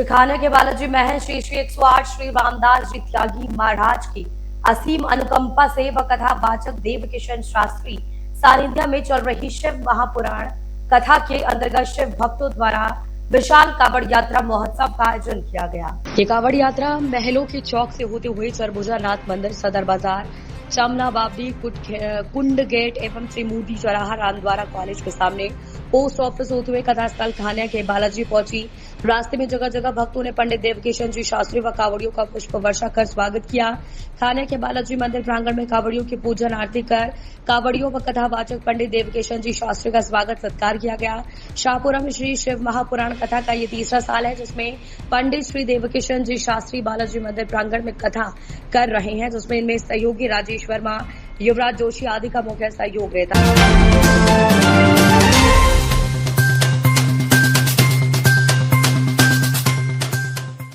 खाने के बालाजी महल श्री श्री 108 श्री रामदास जी त्यागी महाराज की असीम अनुकंपा से व कथा वाचक देवकिशन शास्त्री सानिध्य में चल रही शिव महापुराण कथा के अंतर्गत शिव भक्तों द्वारा विशाल कावड़ यात्रा महोत्सव का आयोजन किया गया। ये कावड़ यात्रा महलों के चौक से होते हुए सरबुजा नाथ मंदिर, सदर बाजार, चामना बावड़ी, कुंड गेट एवं श्री मोदी चौराहा, रामद्वारा कॉलेज के सामने, पोस्ट ऑफिस होते हुए कथा स्थल खाने के बालाजी पहुंची। रास्ते में जगह जगह भक्तों ने पंडित देवकिशन जी शास्त्री व कावड़ियों का पुष्प वर्षा कर स्वागत किया। खाने के बालाजी मंदिर प्रांगण में कावड़ियों की पूजन आरती कर कावड़ियों व कथावाचक पंडित देवकिशन जी शास्त्री का स्वागत सत्कार किया गया। शाहपुरा में श्री शिव महापुराण कथा का ये तीसरा साल है, जिसमें पंडित श्री देवकिशन जी शास्त्री बालाजी मंदिर प्रांगण में कथा कर रहे हैं, जिसमें इनमें सहयोगी राजेश वर्मा, युवराज जोशी आदि का मुख्य सहयोग रहता है।